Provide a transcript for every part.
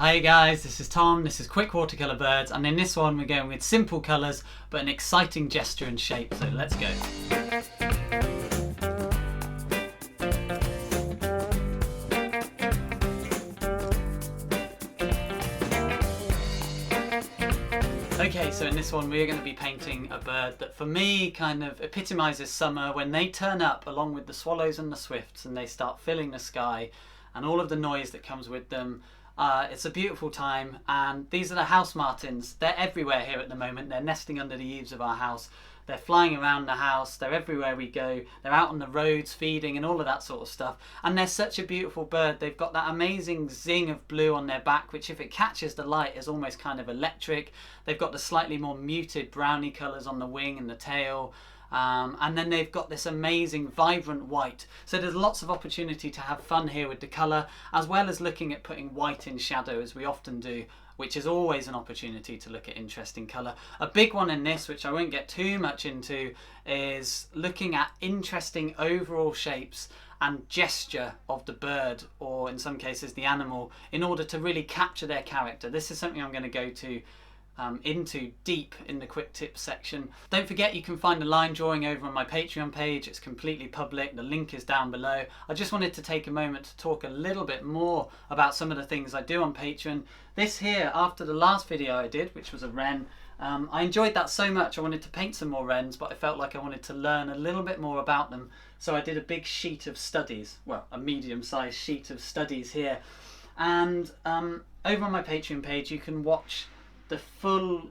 Hi guys, this is Tom, this is Quick Watercolour Birds, and in this one we're going with simple colours but an exciting gesture and shape, so let's go. Okay, so in this one we're going to be painting a bird that for me kind of epitomises summer when they turn up along with the swallows and the swifts and they start filling the sky and all of the noise that comes with them. It's a beautiful time, and these are the house martins. They're everywhere here at the moment. They're nesting under the eaves of our house. They're flying around the house. They're everywhere we go. They're out on the roads feeding and all of that sort of stuff. And they're such a beautiful bird. They've got that amazing zing of blue on their back, which if it catches the light is almost kind of electric. They've got the slightly more muted browny colours on the wing and the tail. And then they've got this amazing vibrant white, so there's lots of opportunity to have fun here with the colour, as well as looking at putting white in shadow as we often do, which is always an opportunity to look at interesting colour. A big one in this, which I won't get too much into, is looking at interesting overall shapes and gesture of the bird, or in some cases the animal, in order to really capture their character. This is something I'm going to go into deep in the quick tips section. Don't forget you can find the line drawing over on my Patreon page. It's completely public, the link is down below. I just wanted to take a moment to talk a little bit more about some of the things I do on Patreon. This here, after the last video I did, which was a wren, I enjoyed that so much I wanted to paint some more wrens, but I felt like I wanted to learn a little bit more about them, so I did a big sheet of studies, well, a medium-sized sheet of studies here. And over on my Patreon page you can watch the full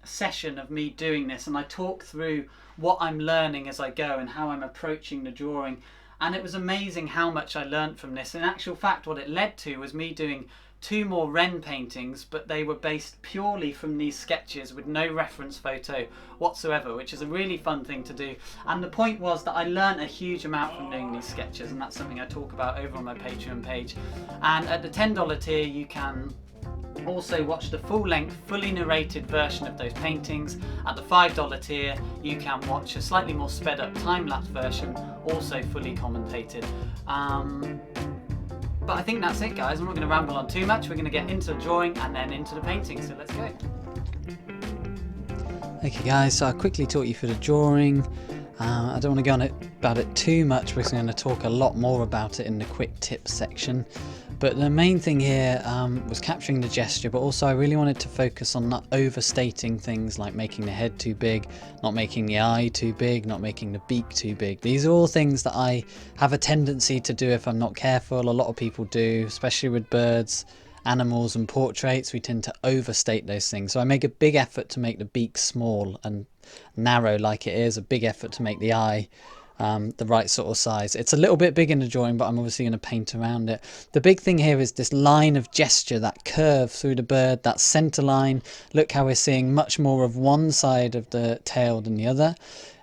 session of me doing this, and I talk through what I'm learning as I go and how I'm approaching the drawing, and it was amazing how much I learned from this. In actual fact, what it led to was me doing 2 more wren paintings, but they were based purely from these sketches with no reference photo whatsoever, which is a really fun thing to do. And the point was that I learned a huge amount from doing these sketches, and that's something I talk about over on my Patreon page. And at the $10 tier you can also watch the full-length, fully narrated version of those paintings. At the $5 tier you can watch a slightly more sped up time-lapse version, also fully commentated. But I think that's it guys, I'm not going to ramble on too much. We're going to get into the drawing and then into the painting, so let's go. Okay guys, so I'll quickly talk you through the drawing. I don't want to go on about it too much because I'm going to talk a lot more about it in the quick tips section. But the main thing here was capturing the gesture, but also I really wanted to focus on not overstating things like making the head too big, not making the eye too big, not making the beak too big. These are all things that I have a tendency to do if I'm not careful. A lot of people do, especially with birds, animals and portraits. We tend to overstate those things. So I make a big effort to make the beak small and narrow like it is, a big effort to make the eye the right sort of size. It's a little bit big in the drawing, but I'm obviously going to paint around it. The big thing here is this line of gesture, that curve through the bird, that center line. Look how we're seeing much more of one side of the tail than the other.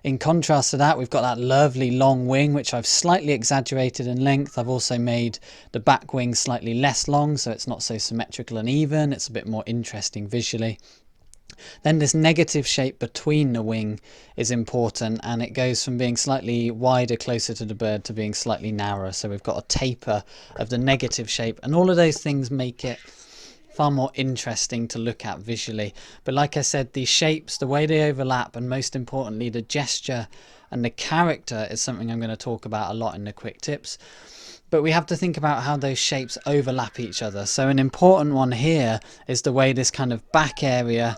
In contrast to that, we've got that lovely long wing, which I've slightly exaggerated in length. I've also made the back wing slightly less long, so it's not so symmetrical and even. It's a bit more interesting visually. Then this negative shape between the wing is important, and it goes from being slightly wider closer to the bird to being slightly narrower. So we've got a taper of the negative shape, and all of those things make it far more interesting to look at visually. But like I said, these shapes, the way they overlap, and most importantly the gesture and the character is something I'm going to talk about a lot in the quick tips. But we have to think about how those shapes overlap each other. So an important one here is the way this kind of back area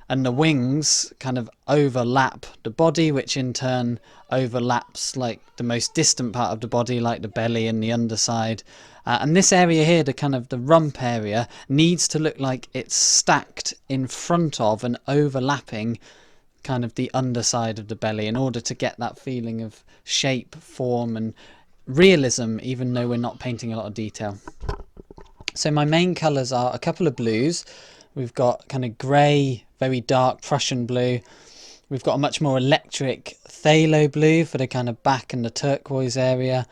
and the wings kind of overlap the body, which in turn overlaps like the most distant part of the body, like the belly and the underside. And this area here, the kind of the rump area, needs to look like it's stacked in front of and overlapping kind of the underside of the belly in order to get that feeling of shape, form and realism, even though we're not painting a lot of detail. So my main colours are a couple of blues. We've got kind of grey, very dark Prussian blue. We've got a much more electric Pthalo Blue for the kind of back and the turquoise area.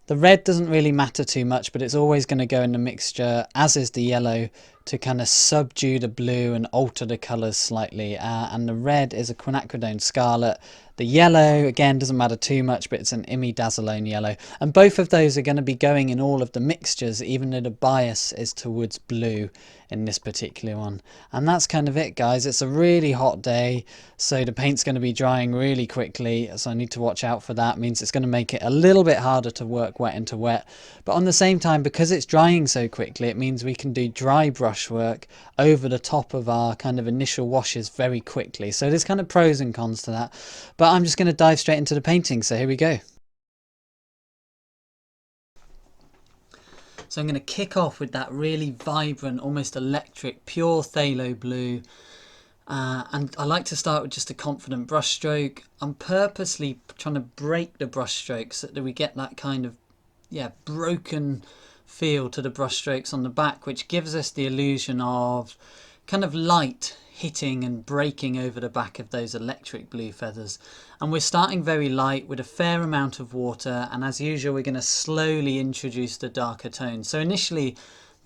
The red doesn't really matter too much, but it's always going to go in the mixture, as is the yellow, to kind of subdue the blue and alter the colours slightly. And the red is a Quinacridone Scarlet. The yellow, again, doesn't matter too much, but it's an Imidazilone Yellow. And both of those are going to be going in all of the mixtures, even though the bias is towards blue in this particular one. And that's kind of it, guys. It's a really hot day, so the paint's going to be drying really quickly, so I need to watch out for that. It means it's going to make it a little bit harder to work wet into wet. But on the same time, because it's drying so quickly, it means we can do dry brush work over the top of our kind of initial washes very quickly. So there's kind of pros and cons to that. But I'm just going to dive straight into the painting, so here we go. So I'm going to kick off with that really vibrant, almost electric, pure phthalo blue. And I like to start with just a confident brush stroke. I'm purposely trying to break the brush strokes so that we get that kind of, broken feel to the brush strokes on the back, which gives us the illusion of kind of light hitting and breaking over the back of those electric blue feathers. And we're starting very light with a fair amount of water, and as usual we're going to slowly introduce the darker tones. So initially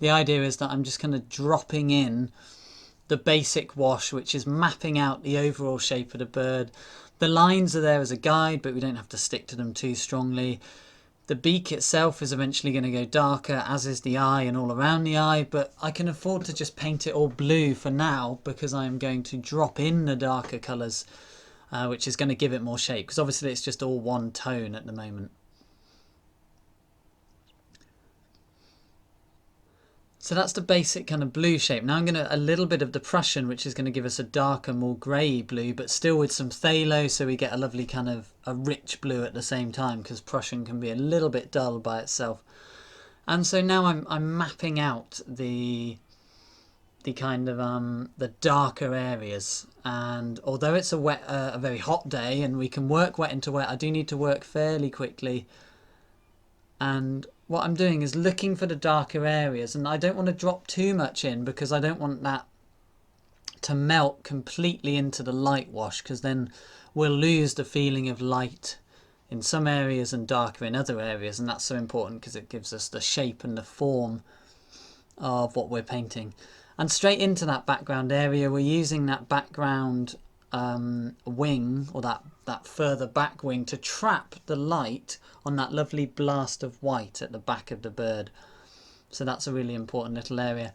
the idea is that I'm just kind of dropping in the basic wash, which is mapping out the overall shape of the bird. The lines are there as a guide, but we don't have to stick to them too strongly. The beak itself is eventually going to go darker, as is the eye and all around the eye, but I can afford to just paint it all blue for now because I'm going to drop in the darker colours, which is going to give it more shape, because obviously it's just all one tone at the moment. So that's the basic kind of blue shape. Now I'm going to a little bit of the Prussian, which is going to give us a darker, more grey blue, but still with some phthalo, so we get a lovely kind of a rich blue at the same time, because Prussian can be a little bit dull by itself. And so now I'm mapping out the kind of the darker areas. And although it's a very hot day and we can work wet into wet, I do need to work fairly quickly. And what I'm doing is looking for the darker areas, and I don't want to drop too much in because I don't want that to melt completely into the light wash, because then we'll lose the feeling of light in some areas and darker in other areas, and that's so important because it gives us the shape and the form of what we're painting. And straight into that background area, we're using that background wing, or that further back wing, to trap the light on that lovely blast of white at the back of the bird. So that's a really important little area.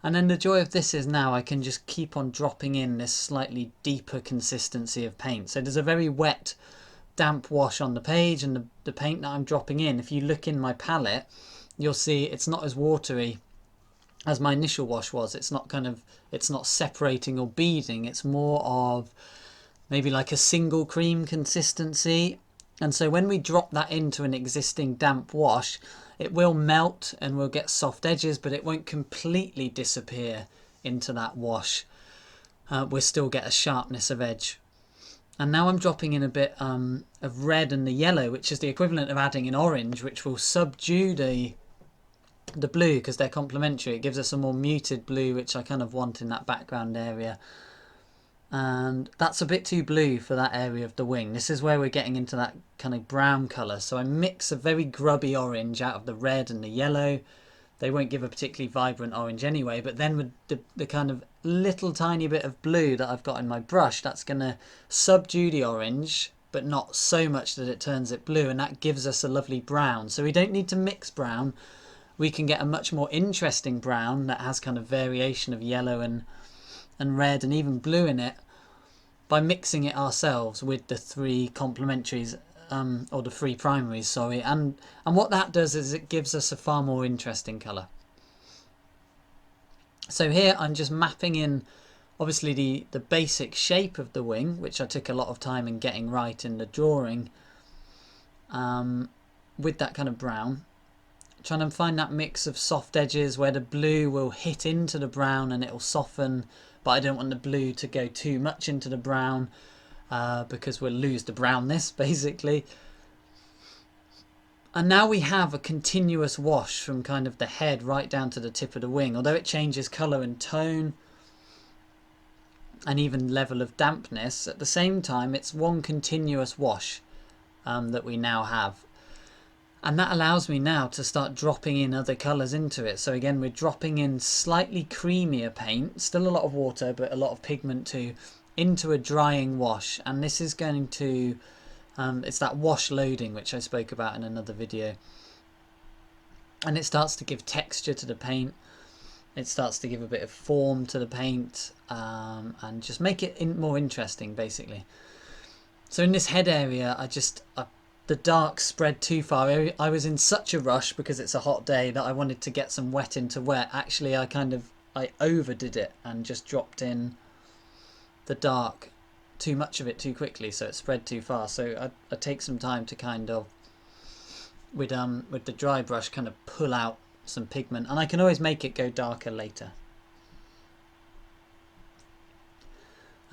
And then the joy of this is now I can just keep on dropping in this slightly deeper consistency of paint. So there's a very wet, damp wash on the page, and the paint that I'm dropping in, if you look in my palette, you'll see it's not as watery as my initial wash was. It's not separating or beading. It's more of maybe like a single cream consistency. And so when we drop that into an existing damp wash, it will melt and we'll get soft edges, but it won't completely disappear into that wash. We'll still get a sharpness of edge. And now I'm dropping in a bit of red and the yellow, which is the equivalent of adding an orange, which will subdue the blue because they're complementary. It gives us a more muted blue, which I kind of want in that background area. And that's a bit too blue for that area of the wing. This is where we're getting into that kind of brown colour. So I mix a very grubby orange out of the red and the yellow. They won't give a particularly vibrant orange anyway, but then with the kind of little tiny bit of blue that I've got in my brush, that's going to subdue the orange, but not so much that it turns it blue, and that gives us a lovely brown. So we don't need to mix brown. We can get a much more interesting brown that has kind of variation of yellow and red and even blue in it by mixing it ourselves with the three complementaries, or the three primaries, sorry. And what that does is it gives us a far more interesting colour. So here I'm just mapping in obviously the basic shape of the wing, which I took a lot of time in getting right in the drawing, with that kind of brown. Trying to find that mix of soft edges where the blue will hit into the brown and it will soften, but I don't want the blue to go too much into the brown because we'll lose the brownness basically. And now we have a continuous wash from kind of the head right down to the tip of the wing, although it changes colour and tone and even level of dampness. At the same time, it's one continuous wash that we now have. And that allows me now to start dropping in other colours into it. So again, we're dropping in slightly creamier paint, still a lot of water, but a lot of pigment too, into a drying wash. And this is going to, it's that wash loading, which I spoke about in another video. And it starts to give texture to the paint. It starts to give a bit of form to the paint, and just make it more interesting, basically. So in this head area, the dark spread too far. I was in such a rush because it's a hot day that I wanted to get some wet into wet. Actually, I overdid it and just dropped in the dark, too much of it too quickly, so it spread too far. So I take some time to kind of, with the dry brush, kind of pull out some pigment, and I can always make it go darker later.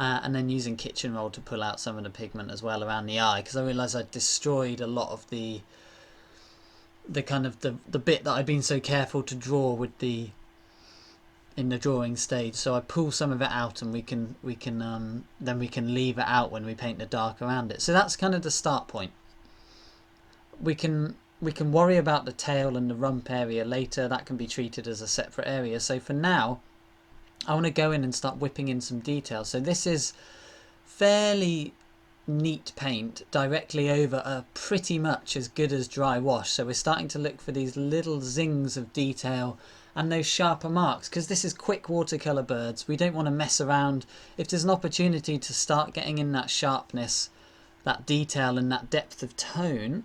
And then using kitchen roll to pull out some of the pigment as well around the eye, because I realised I'd destroyed a lot of the kind of the bit that I'd been so careful to draw with in the drawing stage. So I pull some of it out, and we can then we can leave it out when we paint the dark around it. So that's kind of the start point. We can worry about the tail and the rump area later. That can be treated as a separate area. So for now, I want to go in and start whipping in some detail. So this is fairly neat paint directly over a pretty much as good as dry wash. So we're starting to look for these little zings of detail and those sharper marks, because this is quick watercolour birds. We don't want to mess around. If there's an opportunity to start getting in that sharpness, that detail and that depth of tone,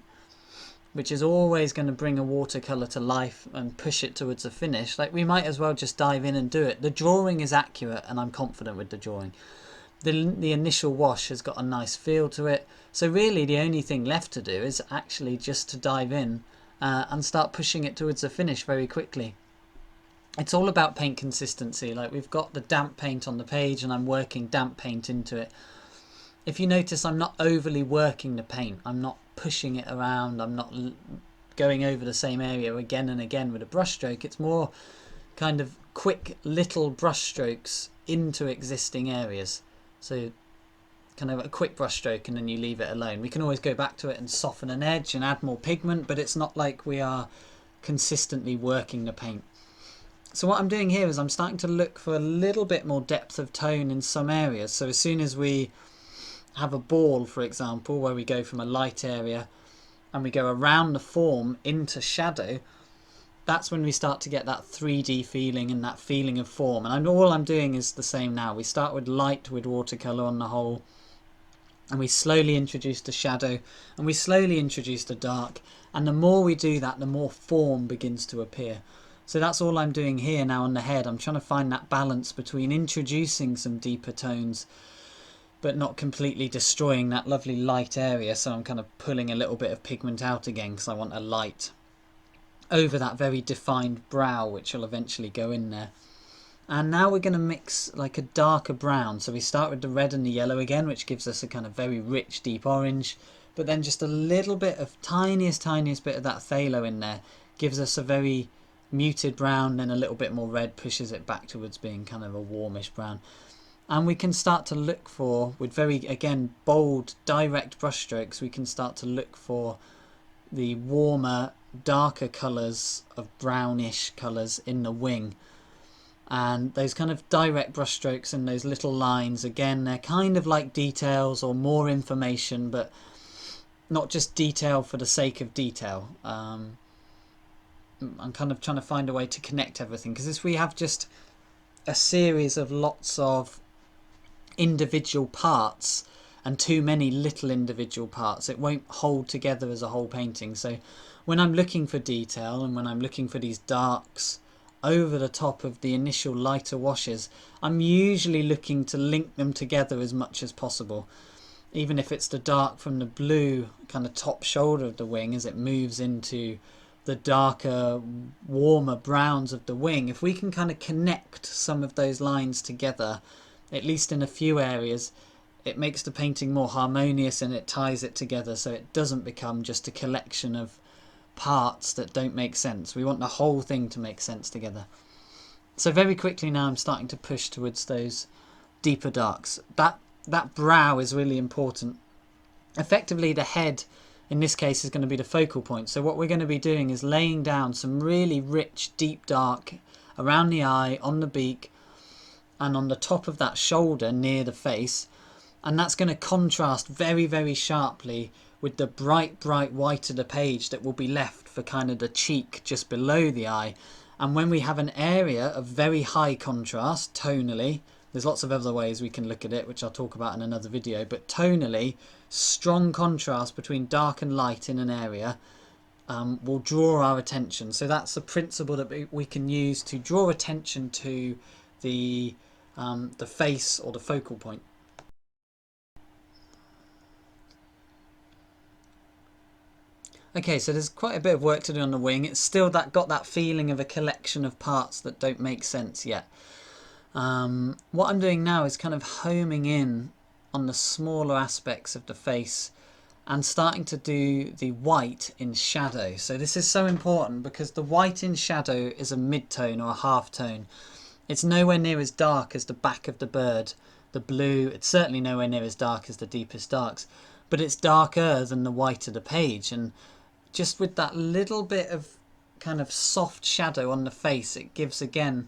which is always going to bring a watercolour to life and push it towards a finish, like, we might as well just dive in and do it. The drawing is accurate, and I'm confident with the drawing. The initial wash has got a nice feel to it. So really the only thing left to do is actually just to dive in and start pushing it towards a finish very quickly. It's all about paint consistency. Like, we've got the damp paint on the page, and I'm working damp paint into it. If you notice, I'm not overly working the paint. I'm not pushing it around. I'm not going over the same area again and again with a brush stroke. It's more kind of quick little brush strokes into existing areas. So kind of a quick brush stroke, and then you leave it alone. We can always go back to it and soften an edge and add more pigment, but it's not like we are consistently working the paint. So what I'm doing here is I'm starting to look for a little bit more depth of tone in some areas. So as soon as we have a ball, for example, where we go from a light area and we go around the form into shadow, that's when we start to get that 3D feeling and that feeling of form. And all I'm doing is the same now. We start with light with watercolour on the whole, and we slowly introduce the shadow, and we slowly introduce the dark, and the more we do that, the more form begins to appear. So that's all I'm doing here now on the head. I'm trying to find that balance between introducing some deeper tones but not completely destroying that lovely light area. So I'm kind of pulling a little bit of pigment out again, because I want a light over that very defined brow, which will eventually go in there. And now we're going to mix like a darker brown. So we start with the red and the yellow again, which gives us a kind of very rich deep orange, but then just a little bit of tiniest bit of that phthalo in there gives us a very muted brown. Then a little bit more red pushes it back towards being kind of a warmish brown. And we can start to look for, with very, again, bold, direct brush strokes, we can start to look for the warmer, darker colours of brownish colours in the wing. And those kind of direct brush strokes and those little lines, again, they're kind of like details or more information, but not just detail for the sake of detail. I'm kind of trying to find a way to connect everything, because if we have just a series of lots of individual parts and too many little individual parts, it won't hold together as a whole painting. So when I'm looking for detail and when I'm looking for these darks over the top of the initial lighter washes, I'm usually looking to link them together as much as possible. Even if it's the dark from the blue kind of top shoulder of the wing as it moves into the darker, warmer browns of the wing, if we can kind of connect some of those lines together, at least in a few areas, it makes the painting more harmonious and it ties it together, so it doesn't become just a collection of parts that don't make sense. We want the whole thing to make sense together. So very quickly now I'm starting to push towards those deeper darks. That brow is really important. Effectively the head in this case is going to be the focal point. So what we're going to be doing is laying down some really rich deep dark around the eye, on the beak, and on the top of that shoulder near the face, and that's going to contrast very, very sharply with the bright white of the page that will be left for kind of the cheek just below the eye. And when we have an area of very high contrast tonally, there's lots of other ways we can look at it, which I'll talk about in another video, but tonally, strong contrast between dark and light in an area will draw our attention. So that's a principle that we can use to draw attention to the face or the focal point. Okay, so there's quite a bit of work to do on the wing. It's still got that feeling of a collection of parts that don't make sense yet. What I'm doing now is kind of homing in on the smaller aspects of the face and starting to do the white in shadow. So this is so important because the white in shadow is a mid-tone or a half-tone. It's nowhere near as dark as the back of the bird. The blue, it's certainly nowhere near as dark as the deepest darks, but it's darker than the white of the page. And just with that little bit of kind of soft shadow on the face, it gives again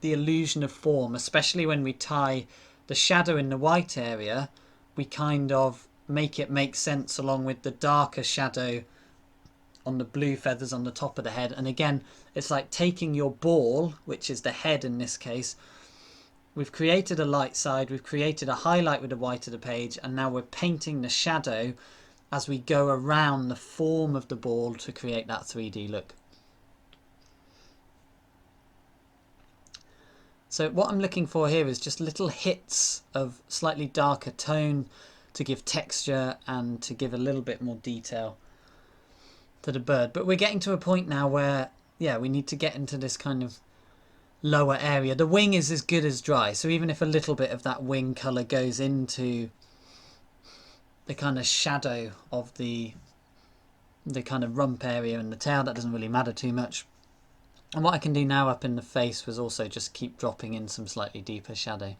the illusion of form, especially when we tie the shadow in the white area. We kind of make it make sense along with the darker shadow on the blue feathers on the top of the head. And again, it's like taking your ball, which is the head in this case. We've created a light side, we've created a highlight with the white of the page, and now we're painting the shadow as we go around the form of the ball to create that 3D look. So what I'm looking for here is just little hits of slightly darker tone to give texture and to give a little bit more detail to the bird. But we're getting to a point now where, yeah, we need to get into this kind of lower area. The wing is as good as dry, so even if a little bit of that wing colour goes into the kind of shadow of the kind of rump area and the tail, that doesn't really matter too much. And what I can do now up in the face was also just keep dropping in some slightly deeper shadow.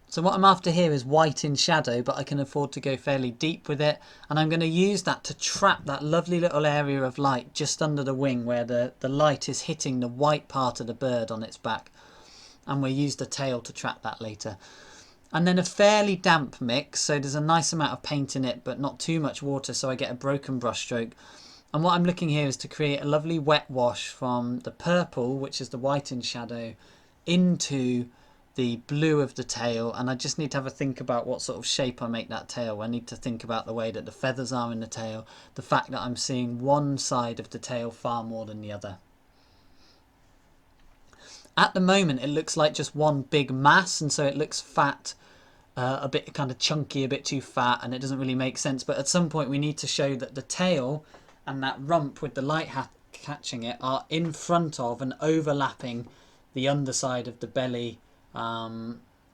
So what I'm after here is white in shadow, but I can afford to go fairly deep with it, and I'm going to use that to trap that lovely little area of light just under the wing where the light is hitting the white part of the bird on its back, and we'll use the tail to trap that later. And then a fairly damp mix, so there's a nice amount of paint in it but not too much water, so I get a broken brush stroke. And what I'm looking here is to create a lovely wet wash from the purple, which is the white in shadow, into the blue of the tail. And I just need to have a think about what sort of shape I make that tail. I need to think about the way that the feathers are in the tail, the fact that I'm seeing one side of the tail far more than the other. At the moment it looks like just one big mass, and so it looks fat, a bit kind of chunky, a bit too fat, and it doesn't really make sense. But at some point we need to show that the tail and that rump with the light catching it are in front of and overlapping the underside of the belly,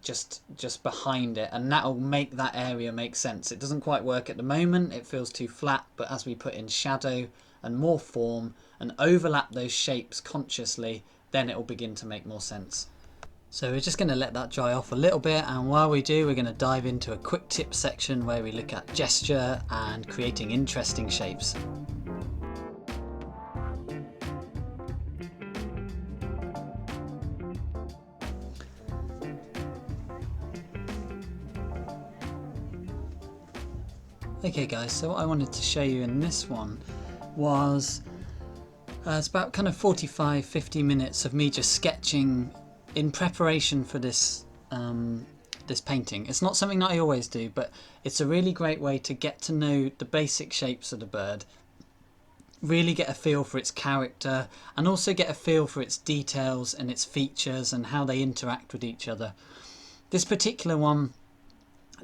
just behind it, and that'll make that area make sense. It doesn't quite work at the moment, it feels too flat, but as we put in shadow and more form and overlap those shapes consciously, then it will begin to make more sense. So we're just going to let that dry off a little bit, and while we do, we're going to dive into a quick tip section where we look at gesture and creating interesting shapes. Okay guys, so what I wanted to show you in this one was it's about kind of 45-50 minutes of me just sketching in preparation for this this painting. It's not something that I always do, but it's a really great way to get to know the basic shapes of the bird, really get a feel for its character, and also get a feel for its details and its features and how they interact with each other. This particular one,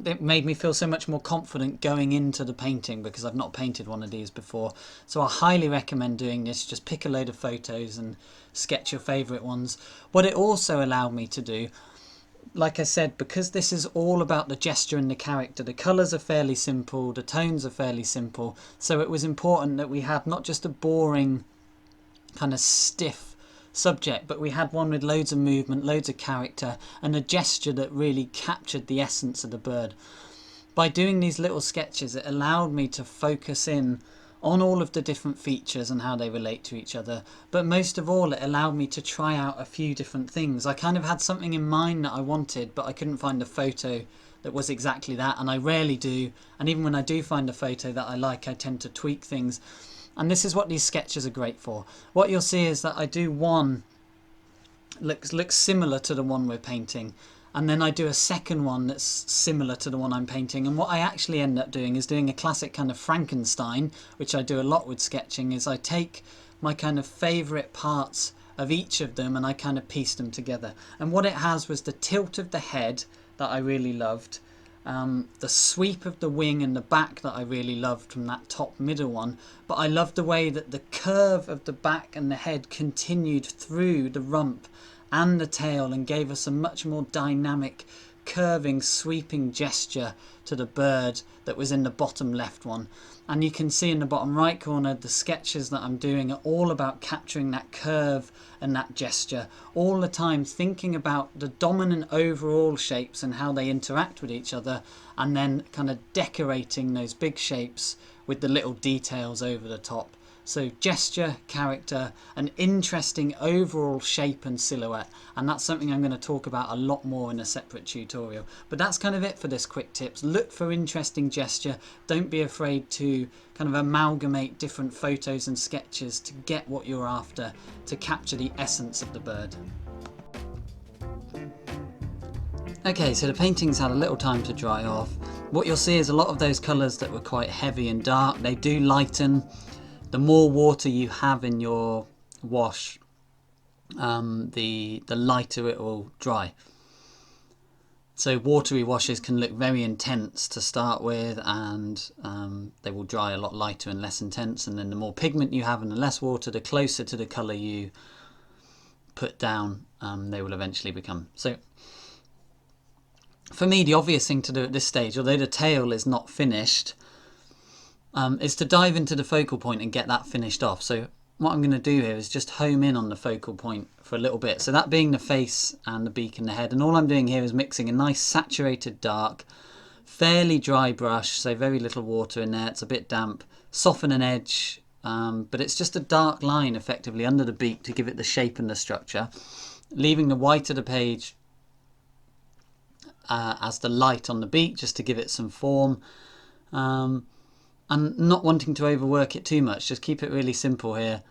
it made me feel so much more confident going into the painting because I've not painted one of these before. So I highly recommend doing this. Just pick a load of photos and sketch your favourite ones. What it also allowed me to do, like I said, because this is all about the gesture and the character, the colours are fairly simple, the tones are fairly simple, so it was important that we had not just a boring kind of stiff subject, but we had one with loads of movement, loads of character, and a gesture that really captured the essence of the bird. by doing these little sketches, it allowed me to focus in on all of the different features and how they relate to each other. But most of all, it allowed me to try out a few different things. I kind of had something in mind that I wanted, but I couldn't find a photo that was exactly that, and I rarely do. And even when I do find a photo that I like, I tend to tweak things. And this is what these sketches are great for. What you'll see is that I do one looks similar to the one we're painting, and then I do a second one that's similar to the one I'm painting. And what I actually end up doing is doing a classic kind of Frankenstein, which I do a lot with sketching, is I take my kind of favourite parts of each of them and I kind of piece them together. And what it has was the tilt of the head that I really loved, the sweep of the wing and the back that I really loved from that top middle one, but I loved the way that the curve of the back and the head continued through the rump and the tail and gave us a much more dynamic, curving, sweeping gesture to the bird that was in the bottom left one. And you can see in the bottom right corner, the sketches that I'm doing are all about capturing that curve and that gesture, all the time thinking about the dominant overall shapes and how they interact with each other, and then kind of decorating those big shapes with the little details over the top. So gesture, character, an interesting overall shape and silhouette, and that's something I'm going to talk about a lot more in a separate tutorial. But that's kind of it for this quick tips. Look for interesting gesture. Don't be afraid to kind of amalgamate different photos and sketches to get what you're after, to capture the essence of the bird. Okay, so the painting's had a little time to dry off. What you'll see is a lot of those colours that were quite heavy and dark, they do lighten. The more water you have in your wash, the lighter it will dry. So watery washes can look very intense to start with, and they will dry a lot lighter and less intense. And then the more pigment you have and the less water, the closer to the colour you put down, they will eventually become. So for me, the obvious thing to do at this stage, although the tail is not finished, is to dive into the focal point and get that finished off. So what I'm going to do here is just home in on the focal point for a little bit. So that being the face and the beak and the head. And all I'm doing here is mixing a nice saturated dark, fairly dry brush, so very little water in there. It's a bit damp. Soften an edge, but it's just a dark line effectively under the beak to give it the shape and the structure. Leaving the white of the page as the light on the beak, just to give it some form. And not wanting to overwork it too much, just keep it really simple here.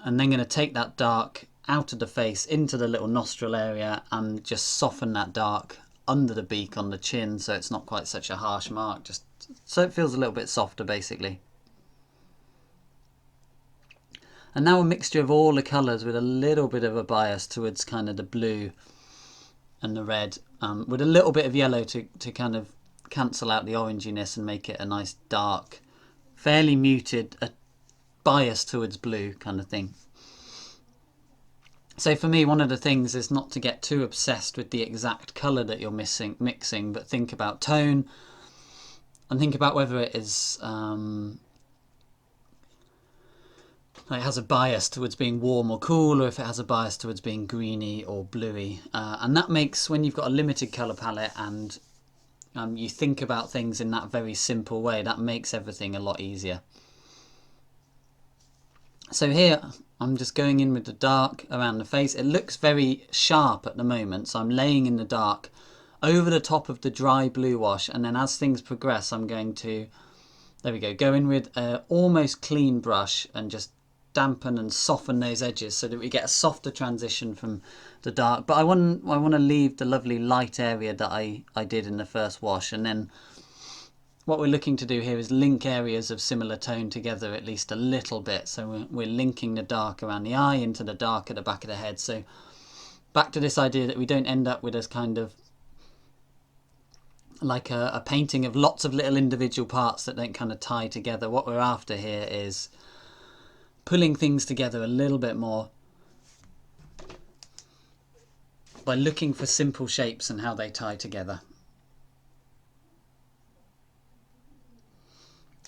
And then going to take that dark out of the face into the little nostril area and just soften that dark under the beak on the chin, so it's not quite such a harsh mark, just so it feels a little bit softer basically. And now a mixture of all the colours with a little bit of a bias towards kind of the blue and the red, with a little bit of yellow to kind of cancel out the oranginess and make it a nice dark, fairly muted, a bias towards blue kind of thing. So for me, one of the things is not to get too obsessed with the exact colour that you're mixing, but think about tone and think about whether it is it has a bias towards being warm or cool, or if it has a bias towards being greeny or bluey. And that makes, when you've got a limited colour palette and you think about things in that very simple way, that makes everything a lot easier. So here I'm just going in with the dark around the face. It looks very sharp at the moment, so I'm laying in the dark over the top of the dry blue wash, and then as things progress I'm going to, there we go in with an almost clean brush and just dampen and soften those edges so that we get a softer transition from the dark. But I want to leave the lovely light area that I did in the first wash, and then what we're looking to do here is link areas of similar tone together at least a little bit. So we're linking the dark around the eye into the dark at the back of the head. So back to this idea that we don't end up with as kind of like a painting of lots of little individual parts that don't kind of tie together. What we're after here is pulling things together a little bit more by looking for simple shapes and how they tie together.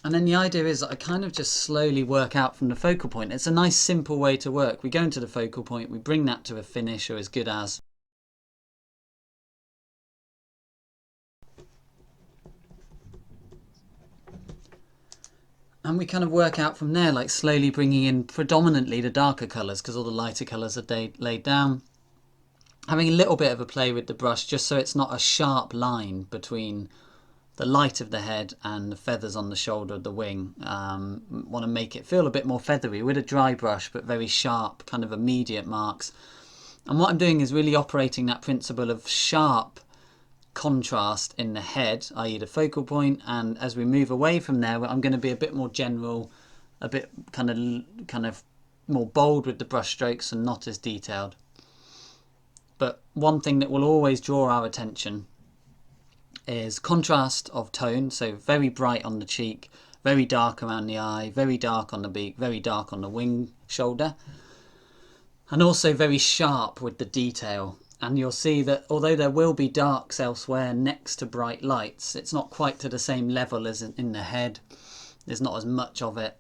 And then the idea is that I kind of just slowly work out from the focal point. It's a nice simple way to work. We go into the focal point, we bring that to a finish or as good as. And we kind of work out from there, like slowly bringing in predominantly the darker colours because all the lighter colours are laid down. Having a little bit of a play with the brush just so it's not a sharp line between the light of the head and the feathers on the shoulder of the wing. Want to make it feel a bit more feathery with a dry brush, but very sharp, kind of immediate marks. And what I'm doing is really operating that principle of sharp contrast in the head, i.e. the focal point, and as we move away from there, I'm going to be a bit more general, a bit kind of more bold with the brush strokes and not as detailed. But one thing that will always draw our attention is contrast of tone, so very bright on the cheek, very dark around the eye, very dark on the beak, very dark on the wing shoulder, and also very sharp with the detail. And you'll see that although there will be darks elsewhere next to bright lights, it's not quite to the same level as in the head. There's not as much of it.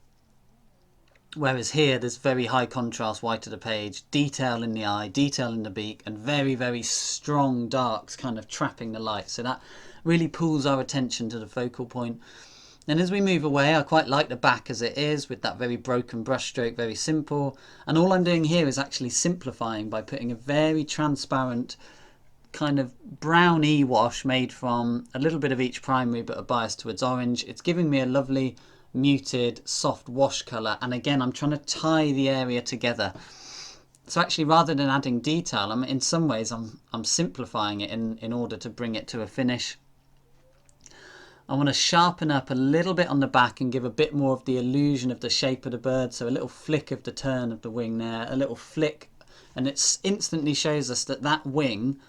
Whereas here there's very high contrast, white of the page, detail in the eye, detail in the beak, and very, very strong darks kind of trapping the light. So that really pulls our attention to the focal point. Then as we move away, I quite like the back as it is, with that very broken brush stroke, very simple. And all I'm doing here is actually simplifying by putting a very transparent kind of browny wash made from a little bit of each primary but a bias towards orange. It's giving me a lovely muted soft wash colour, and again I'm trying to tie the area together. So actually, rather than adding detail, in some ways I'm simplifying it in order to bring it to a finish. I want to sharpen up a little bit on the back and give a bit more of the illusion of the shape of the bird. So a little flick of the turn of the wing there, a little flick, and it instantly shows us that that wing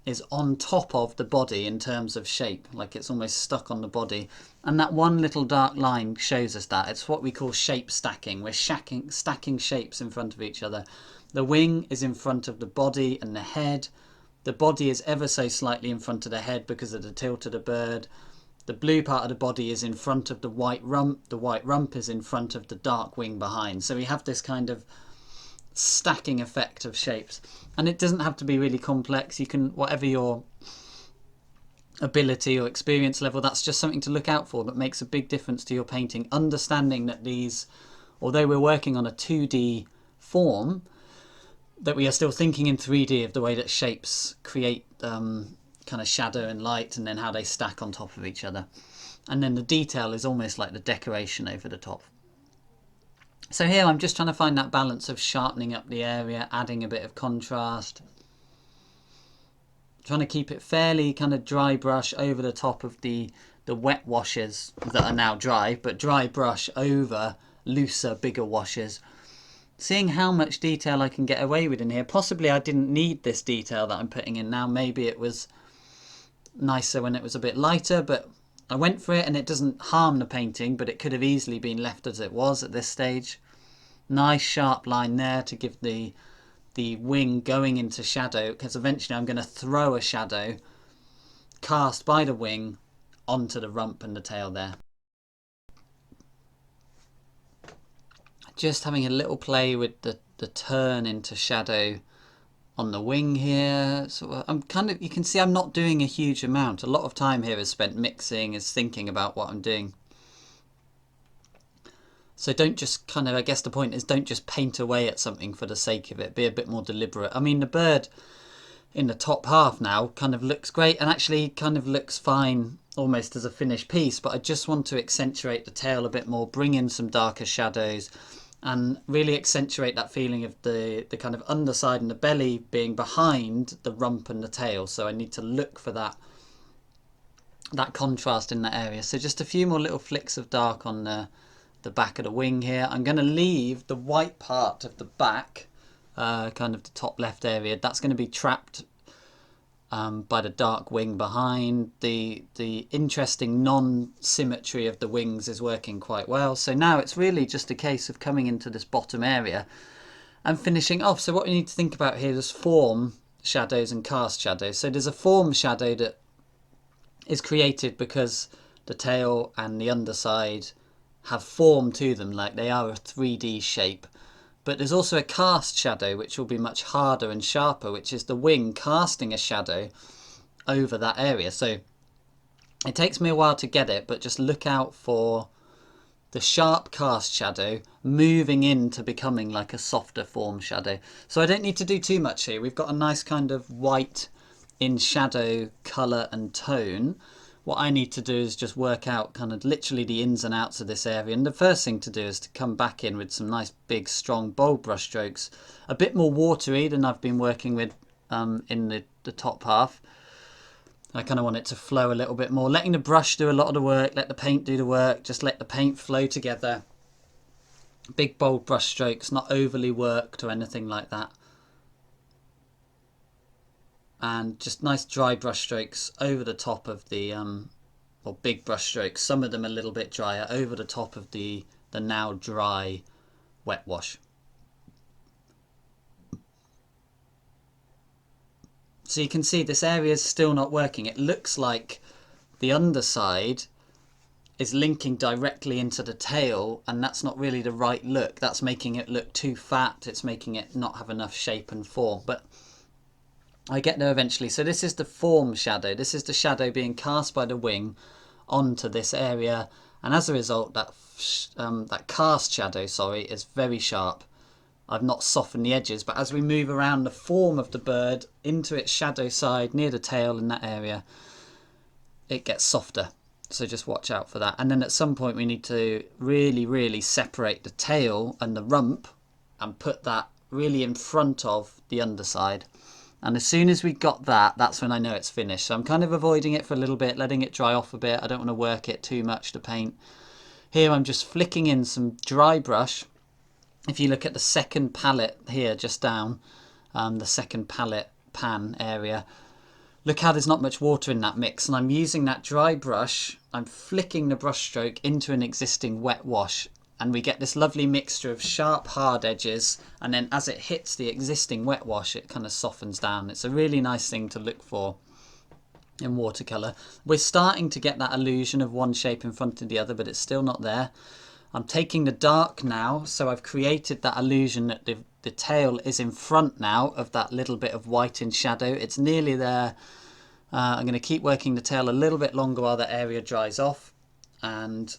is on top of the body in terms of shape, like it's almost stuck on the body. And that one little dark line shows us that. It's what we call shape stacking. We're stacking shapes in front of each other. The wing is in front of the body and the head. The body is ever so slightly in front of the head because of the tilt of the bird. The blue part of the body is in front of the white rump. The white rump is in front of the dark wing behind. So we have this kind of stacking effect of shapes. And it doesn't have to be really complex. You can, whatever your ability or experience level, that's just something to look out for that makes a big difference to your painting. Understanding that these, although we're working on a 2D form, that we are still thinking in 3D of the way that shapes create kind of shadow and light, and then how they stack on top of each other. And then the detail is almost like the decoration over the top. So here I'm just trying to find that balance of sharpening up the area, adding a bit of contrast, trying to keep it fairly kind of dry brush over the top of the wet washes that are now dry, but dry brush over looser, bigger washes. Seeing how much detail I can get away with in here. Possibly I didn't need this detail that I'm putting in now. Maybe it was nicer when it was a bit lighter, but I went for it, and it doesn't harm the painting, but it could have easily been left as it was at this stage. Nice sharp line there to give the wing going into shadow, because eventually I'm going to throw a shadow cast by the wing onto the rump and the tail there. Just having a little play with the turn into shadow on the wing here. So I'm kind of, you can see I'm not doing a huge amount. A lot of time here is spent mixing, is thinking about what I'm doing. So don't just kind of, I guess the point is, don't just paint away at something for the sake of it. Be a bit more deliberate. I mean, the bird in the top half now kind of looks great, and actually kind of looks fine almost as a finished piece, but I just want to accentuate the tail a bit more, bring in some darker shadows, and really accentuate that feeling of the kind of underside and the belly being behind the rump and the tail. So I need to look for that contrast in that area. So just a few more little flicks of dark on the back of the wing here. I'm going to leave the white part of the back, kind of the top left area, that's going to be trapped by the dark wing behind. The interesting non-symmetry of the wings is working quite well. So now it's really just a case of coming into this bottom area and finishing off. So what we need to think about here is form shadows and cast shadows. So there's a form shadow that is created because the tail and the underside have form to them, like they are a 3D shape. But there's also a cast shadow, which will be much harder and sharper, which is the wing casting a shadow over that area. So it takes me a while to get it, but just look out for the sharp cast shadow moving into becoming like a softer form shadow. So I don't need to do too much here. We've got a nice kind of white in shadow, colour and tone. What I need to do is just work out kind of literally the ins and outs of this area. And the first thing to do is to come back in with some nice big strong bold brush strokes, a bit more watery than I've been working with in the top half. I kind of want it to flow a little bit more, letting the brush do a lot of the work, let the paint do the work, just let the paint flow together. Big bold brush strokes, not overly worked or anything like that. And just nice dry brush strokes over the top of the, or big brush strokes, some of them a little bit drier, over the top of the now dry wet wash. So you can see this area is still not working. It looks like the underside is linking directly into the tail, and that's not really the right look. That's making it look too fat. It's making it not have enough shape and form. But I get there eventually. So this is the form shadow. This is the shadow being cast by the wing onto this area. And as a result, that cast shadow, is very sharp. I've not softened the edges, but as we move around the form of the bird into its shadow side near the tail in that area, it gets softer. So just watch out for that. And then at some point we need to really, really separate the tail and the rump and put that really in front of the underside. And as soon as we got that, that's when I know it's finished. So I'm kind of avoiding it for a little bit, letting it dry off a bit. I don't want to work it too much, the paint. Here I'm just flicking in some dry brush. If you look at the second palette here, just down, the second palette pan area, look how there's not much water in that mix. And I'm using that dry brush, I'm flicking the brush stroke into an existing wet wash. And we get this lovely mixture of sharp, hard edges. And then as it hits the existing wet wash, it kind of softens down. It's a really nice thing to look for in watercolour. We're starting to get that illusion of one shape in front of the other, but it's still not there. I'm taking the dark now, so I've created that illusion that the tail is in front now of that little bit of white in shadow. It's nearly there. I'm going to keep working the tail a little bit longer while that area dries off, and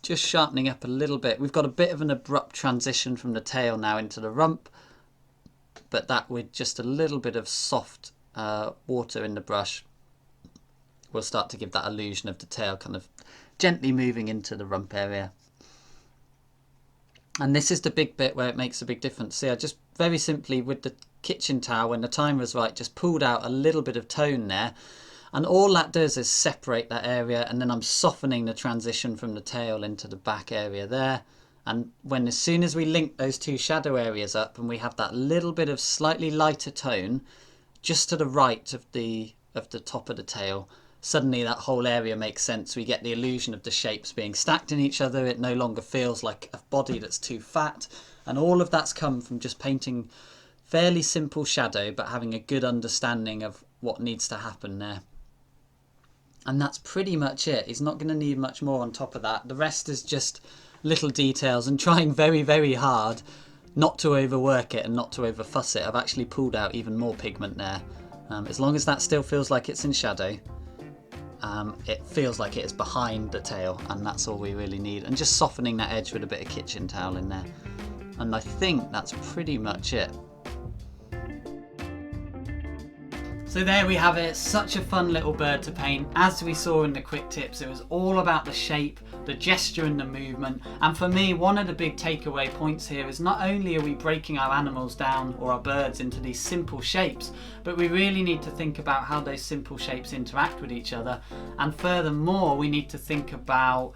just sharpening up a little bit. We've got a bit of an abrupt transition from the tail now into the rump, but that with just a little bit of soft water in the brush will start to give that illusion of the tail kind of gently moving into the rump area. And this is the big bit where it makes a big difference. See, I just very simply with the kitchen towel, when the time was right, just pulled out a little bit of tone there, and all that does is separate that area, and then I'm softening the transition from the tail into the back area there. And as soon as we link those two shadow areas up and we have that little bit of slightly lighter tone just to the right of the top of the tail, suddenly that whole area makes sense. We get the illusion of the shapes being stacked in each other. It no longer feels like a body that's too fat. And all of that's come from just painting fairly simple shadow, but having a good understanding of what needs to happen there. And that's pretty much it. He's not going to need much more on top of that. The rest is just little details and trying very, very hard not to overwork it and not to overfuss it. I've actually pulled out even more pigment there. As long as that still feels like it's in shadow, it feels like it is behind the tail, and that's all we really need. And just softening that edge with a bit of kitchen towel in there. And I think that's pretty much it. So there we have it, such a fun little bird to paint. As we saw in the quick tips, it was all about the shape, the gesture and the movement. And for me, one of the big takeaway points here is not only are we breaking our animals down or our birds into these simple shapes, but we really need to think about how those simple shapes interact with each other. And furthermore, we need to think about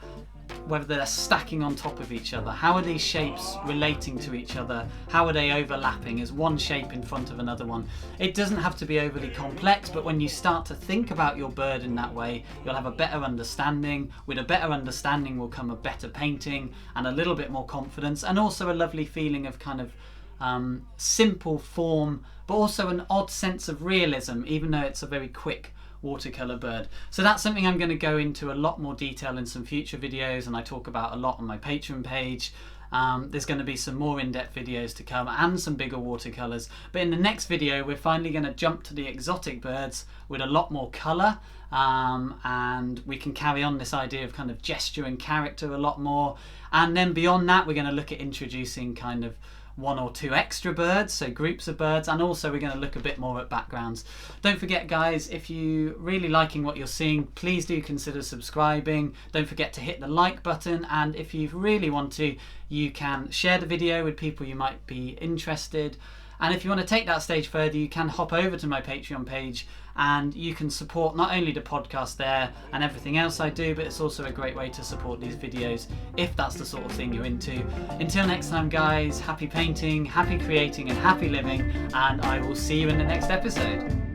whether they're stacking on top of each other. How are these shapes relating to each other? How are they overlapping? Is one shape in front of another one? It doesn't have to be overly complex, but when you start to think about your bird in that way, you'll have a better understanding. With a better understanding will come a better painting and a little bit more confidence, and also a lovely feeling of kind of simple form, but also an odd sense of realism, even though it's a very quick watercolor bird. So that's something I'm going to go into a lot more detail in some future videos, and I talk about a lot on my Patreon page. There's going to be some more in-depth videos to come and some bigger watercolours. But in the next video, we're finally going to jump to the exotic birds with a lot more colour, and we can carry on this idea of kind of gesture and character a lot more. And then beyond that, we're going to look at introducing kind of 1 or 2 extra birds, so groups of birds, and also we're going to look a bit more at backgrounds. Don't forget, guys, if you're really liking what you're seeing, please do consider subscribing. Don't forget to hit the like button, and if you really want to, you can share the video with people you might be interested. And if you want to take that stage further, you can hop over to my Patreon page and you can support not only the podcast there and everything else I do, but it's also a great way to support these videos if that's the sort of thing you're into. Until next time, guys, happy painting, happy creating and happy living, and I will see you in the next episode.